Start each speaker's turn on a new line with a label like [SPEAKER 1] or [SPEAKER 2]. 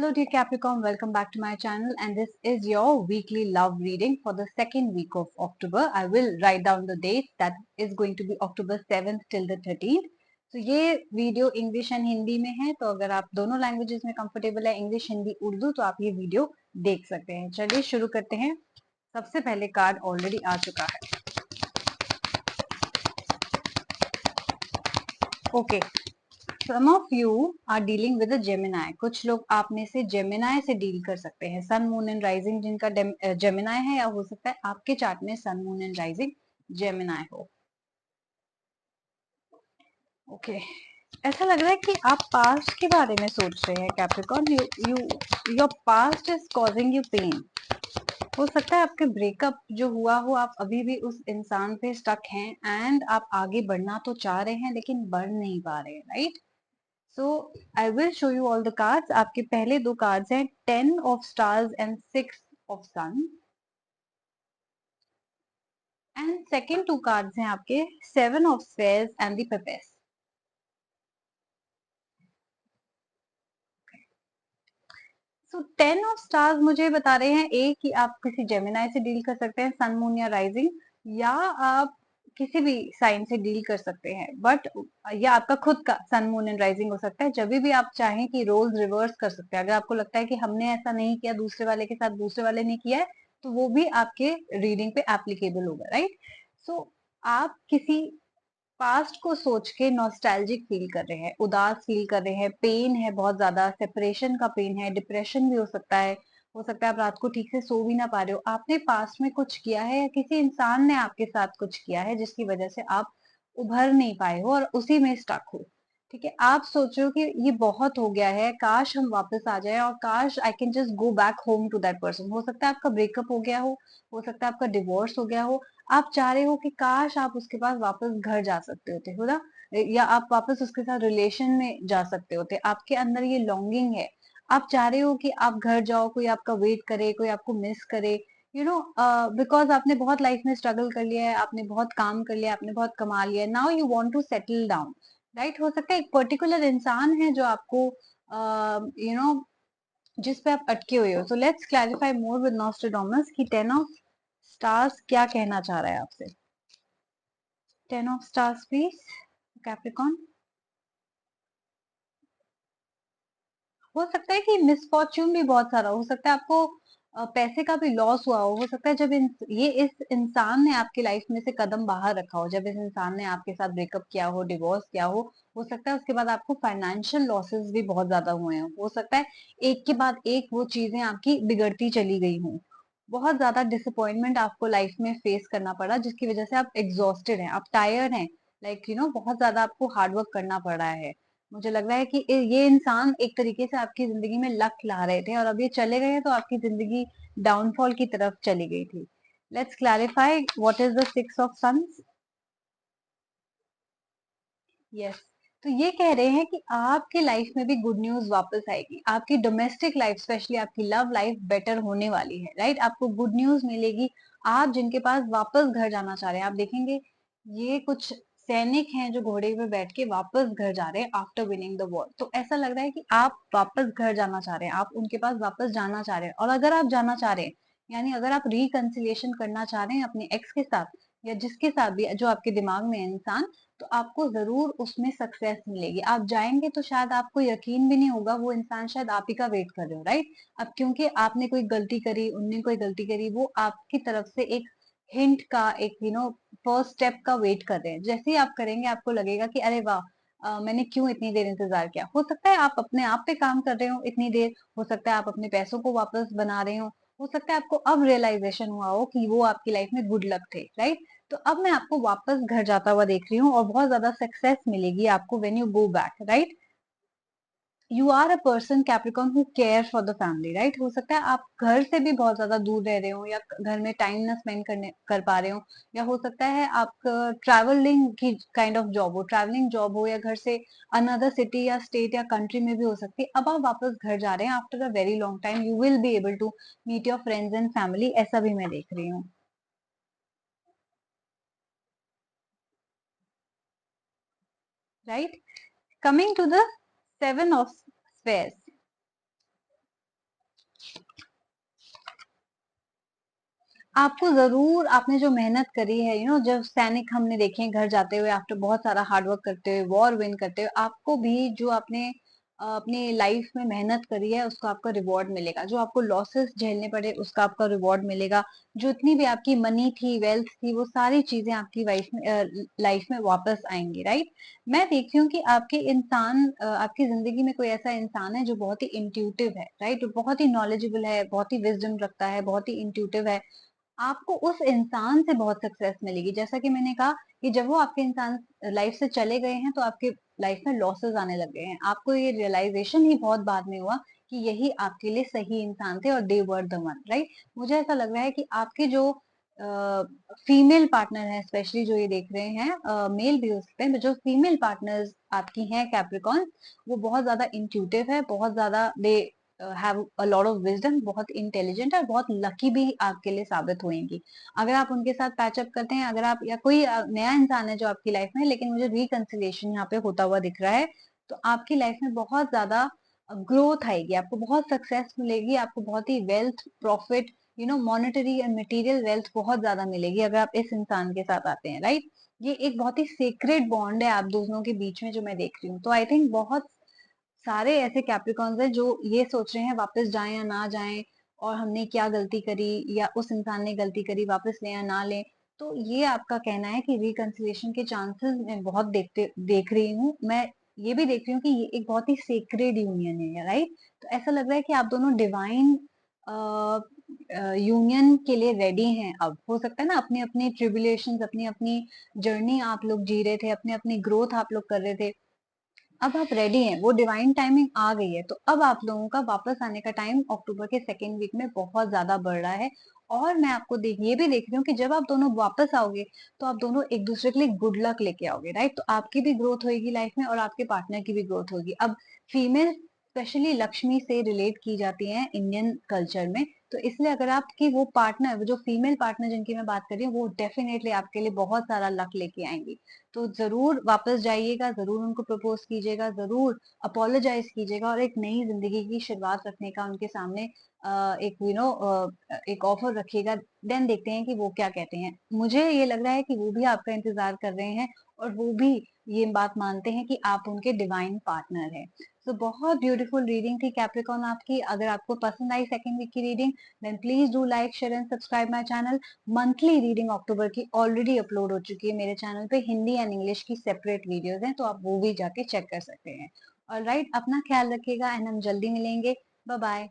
[SPEAKER 1] Hello, dear Capricorn. Welcome back to my channel, and this is your weekly love reading for the second week of October. I will write down the date. That is going to be October 7th till the 13th. तो ये video English and Hindi में है, तो अगर आप दोनों languages में comfortable है, इंग्लिश, हिंदी, उर्दू, तो आप ये वीडियो देख सकते हैं. चलिए शुरू करते हैं. सबसे पहले कार्ड ऑलरेडी आ चुका है. Okay, some of you are dealing with a Gemini. कुछ लोग आप में से जेमिनाई से डील कर सकते हैं. सन, मून एंड राइजिंग जिनका जेमिनाई है, या हो सकता है आपके चार्ट में सन, मून एंड राइजिंग जेमिनाई हो. ओके, ऐसा लग रहा है कि आप पास्ट के बारे में सोच रहे हैं Capricorn. Your past is causing you pain. हो सकता है आपके ब्रेकअप जो हुआ हो, आप अभी भी उस इंसान पे स्टक हैं एंड आप आगे बढ़ना तो चाह रहे हैं लेकिन बढ़ नहीं पा रहे हैं, right? So I will show you all the cards. आपके पहले दो कार्ड्स हैं 10 of stars and 6 of sun. And second two cards हैं आपके 7 of spheres and the papes. So 10 of stars मुझे बता रहे हैं एक कि आप किसी जेमिनाई से डील कर सकते हैं, सन, मून या राइजिंग, या आप किसी भी साइन से डील कर सकते हैं. बट या आपका खुद का सन, मून एंड राइजिंग हो सकता है. जब भी आप चाहें कि रोल्स रिवर्स कर सकते हैं. अगर आपको लगता है कि हमने ऐसा नहीं किया दूसरे वाले के साथ, दूसरे वाले ने किया है, तो वो भी आपके रीडिंग पे एप्लीकेबल होगा, राइट? सो आप किसी पास्ट को सोच के नॉस्टैल्जिक फील कर रहे हैं, उदास फील कर रहे हैं, पेन है बहुत ज्यादा, सेपरेशन का पेन है, डिप्रेशन भी हो सकता है. हो सकता है आप रात को ठीक से सो भी ना पा रहे हो. आपने पास्ट में कुछ किया है या किसी इंसान ने आपके साथ कुछ किया है जिसकी वजह से आप उभर नहीं पाए हो और उसी में स्टक हो. ठीक है, आप सोचो कि ये बहुत हो गया है, काश हम वापस आ जाए और काश I can just go back home to that person. हो सकता है आपका ब्रेकअप हो सकता है आपका डिवोर्स हो गया हो. आप चाह रहे हो कि काश आप उसके पास वापस घर जा सकते होते हो ना, या आप वापस उसके साथ रिलेशन में जा सकते होते. आपके अंदर ये लॉन्गिंग है. आप चाह रहे हो कि आप घर जाओ, कोई आपका वेट करे, कोई आपको मिस करे, यू नो, बिकॉज आपने बहुत लाइफ में स्ट्रगल कर लिया है, आपने बहुत काम कर लिया, आपने बहुत कमा लिया है. Now you want to settle down, right? हो सकता है एक पर्टिकुलर इंसान है जो आपको यू नो जिस पे आप अटके हुए हो. So let's clarify more with Nostradamus कि 10 ऑफ स्टार्स क्या कहना चाह रहा है आपसे. 10 ऑफ स्टार्स प्लीज, कैप्रिकॉन. हो सकता है कि मिसफॉर्च्यून भी बहुत सारा हो सकता है. आपको पैसे का भी लॉस हुआ हो सकता है जब ये इस इंसान ने आपकी लाइफ में से कदम बाहर रखा हो, जब इस इंसान ने आपके साथ ब्रेकअप किया हो, डिवोर्स किया हो सकता है उसके बाद आपको फाइनेंशियल लॉसेस भी बहुत ज्यादा हुए हैं. हो सकता है एक के बाद एक वो चीजें आपकी बिगड़ती चली गई हों. बहुत ज्यादा डिसअपॉइंटमेंट आपको लाइफ में फेस करना पड़ा जिसकी वजह से आप एग्जॉस्टेड हैं, आप टायर्ड हैं, लाइक यू नो बहुत ज्यादा आपको हार्डवर्क करना पड़ रहा है. मुझे लग रहा है कि ये इंसान एक तरीके से आपकी जिंदगी में लक ला रहे थे और अब ये चले गए हैं तो आपकी जिंदगी डाउनफॉल की तरफ चली गई थी. Let's clarify what is the six of sons. Yes, तो ये कह रहे हैं कि आपके लाइफ में भी गुड न्यूज वापस आएगी. आपकी डोमेस्टिक लाइफ, स्पेशली आपकी लव लाइफ बेटर होने वाली है, राइट? आपको गुड न्यूज मिलेगी. आप जिनके पास वापस घर जाना चाह रहे हैं, आप देखेंगे ये कुछ सैनिक हैं जो घोड़े पे बैठ के वापस घर जा रहे हैं आफ्टर विनिंग द वॉर. तो ऐसा लग रहा है कि आप वापस घर जाना चाह रहे हैं, आप उनके पास वापस जाना चाह रहे हैं. और अगर आप जाना चाह रहे हैं, यानी अगर आप रिकंसिलिएशन करना चाह रहे हैं अपने एक्स के साथ या जिसके साथ भी जो आपके दिमाग में है इंसान, तो आपको जरूर उसमें सक्सेस मिलेगी. आप जाएंगे तो शायद आपको यकीन भी नहीं होगा वो इंसान शायद आप ही का वेट कर रहे हो, राइट? अब क्योंकि आपने कोई गलती करी, उनने कोई गलती करी, वो आपकी तरफ से एक हिंट का, एक फर्स्ट स्टेप का वेट कर रहे हैं. जैसे ही आप करेंगे आपको लगेगा कि अरे वाह, मैंने क्यों इतनी देर इंतजार किया. हो सकता है आप अपने आप पे काम कर रहे हो इतनी देर, हो सकता है आप अपने पैसों को वापस बना रहे हो सकता है आपको अब रियलाइजेशन हुआ हो कि वो आपकी लाइफ में गुड लक थे, राइट? तो अब मैं आपको वापस घर जाता हुआ देख रही हूँ और बहुत ज्यादा सक्सेस मिलेगी आपको when you go back, right? You are a person Capricorn who care for the family, right? हो सकता है आप घर से भी बहुत ज्यादा दूर रह रहे हो या घर में टाइम ना स्पेंड कर पा रहे हो, या हो सकता है आप ट्रैवलिंग की काइंड ऑफ जॉब हो, ट्रैवलिंग जॉब हो, या घर से अनदर सिटी या स्टेट या कंट्री में भी हो सकती है. अब आप वापस घर जा रहे हैं after a very long time. You will be able to meet your friends and family, ऐसा भी मैं देख रही हूँ, right? Coming to the seven of spheres. आपको ज़रूर आपने जो मेहनत करी है, जब सैनिक हमने देखे हैं घर जाते हुए आफ्टर बहुत सारा हार्ड वर्क करते हुए, वॉर विन करते हुए, आपको भी जो आपने अपनी लाइफ में मेहनत करी है उसका आपका रिवॉर्ड मिलेगा। जो आपको लॉसेस झेलने पड़े उसका आपका रिवॉर्ड मिलेगा। जो इतनी भी आपकी मनी थी, वेल्थ थी, वो सारी चीजें आपकी लाइफ में वापस आएंगी, राइट? मैं देखती हूँ कि आपकी जिंदगी में कोई ऐसा इंसान है जो बहुत ही इंट्यूटिव है, राइट? जो बहुत ही नॉलेजेबल है, बहुत ही विजडम रखता है, बहुत ही इंट्यूटिव है। आपको उस इंसान से बहुत सक्सेस मिलेगी। जैसा कि मैंने कहा कि जब वो आपके इंसान लाइफ से चले गए हैं तो आपके लाइफ में लॉसेस आने लग गए हैं। आपको ये रियलाइजेशन ही बहुत बाद में हुआ कि यही आपके लिए सही इंसान थे और दे वर द वन, राइट? मुझे ऐसा लग रहा है कि आपके जो फीमेल पार्टनर है, स्पेशली जो ये देख रहे हैं, मेल भी हो सकते हैं, जो फीमेल पार्टनर्स आपकी हैं कैप्रिकॉन, वो बहुत ज्यादा इंट्यूटिव है, बहुत ज्यादा they have a lot of wisdom, बहुत इंटेलिजेंट है और बहुत लकी भी आपके लिए साबित होंगी। अगर आप उनके साथ पैचअप करते हैं, अगर आप या कोई नया इंसान है जो आपकी लाइफ में है, लेकिन मुझे रिकंसिलिएशन यहाँ पे होता हुआ दिख रहा है, तो आपकी लाइफ में बहुत ज्यादा ग्रोथ आएगी, आपको बहुत सक्सेस मिलेगी, आपको बहुत ही wealth, profit, monetary and material wealth बहुत ज्यादा मिलेगी अगर आप इस इंसान के साथ आते हैं, राइट? ये एक बहुत ही सीक्रेट बॉन्ड है आप दोनों के बीच में जो मैं देख रही हूँ। तो आई थिंक बहुत सारे ऐसे कैप्रिकॉन्स हैं जो ये सोच रहे हैं वापस जाएं या ना जाएं, और हमने क्या गलती करी या उस इंसान ने गलती करी, वापस लें या ना लें। तो ये आपका कहना है कि रिकंसिलिएशन के चांसेस मैं बहुत देख रही हूँ। मैं ये भी देख रही हूँ कि ये एक बहुत ही सेक्रेड यूनियन है, राइट? तो ऐसा लग रहा है कि आप दोनों डिवाइन यूनियन के लिए रेडी हैं। अब हो सकता है ना, अपनी अपनी ट्रिबुलेशंस, अपनी अपनी जर्नी आप लोग जी रहे थे, अपनी अपनी ग्रोथ आप लोग कर रहे थे, अब आप रेडी हैं, वो डिवाइन टाइमिंग आ गई है। तो अब आप लोगों का वापस आने का टाइम अक्टूबर के सेकेंड वीक में बहुत ज्यादा बढ़ रहा है। और मैं आपको ये भी देख रही हूँ कि जब आप दोनों वापस आओगे तो आप दोनों एक दूसरे के लिए गुड लक लेके आओगे, राइट? तो आपकी भी ग्रोथ होगी लाइफ में और आपके पार्टनर की भी ग्रोथ होगी। अब फीमेल स्पेशली लक्ष्मी से रिलेट की जाती है इंडियन कल्चर में, तो इसलिए अगर आपकी वो पार्टनर, जो फीमेल पार्टनर जिनकी मैं बात कर रही हूँ, वो डेफिनेटली आपके लिए बहुत सारा लक लेके आएंगी। तो जरूर वापस जाइएगा, जरूर उनको प्रपोज कीजिएगा, जरूर अपोलोजाइज कीजिएगा और एक नई जिंदगी की शुरुआत रखने का उनके सामने एक एक ऑफर रखिएगा। देन देखते हैं कि वो क्या कहते हैं। मुझे ये लग रहा है कि वो भी आपका इंतजार कर रहे हैं और वो भी ये बात मानते हैं कि आप उनके डिवाइन पार्टनर है। तो बहुत ब्यूटीफुल रीडिंग थी कैप्रिकॉन आपकी। अगर आपको पसंद आई सेकंड वीक की reading, then please do like, share and subscribe my channel. Monthly reading October की ऑलरेडी अपलोड हो चुकी है मेरे चैनल पे, हिंदी एंड इंग्लिश की सेपरेट वीडियोस हैं, तो आप वो भी जाके चेक कर सकते हैं। और राइट, अपना ख्याल रखिएगा एंड हम जल्दी मिलेंगे। Bye bye.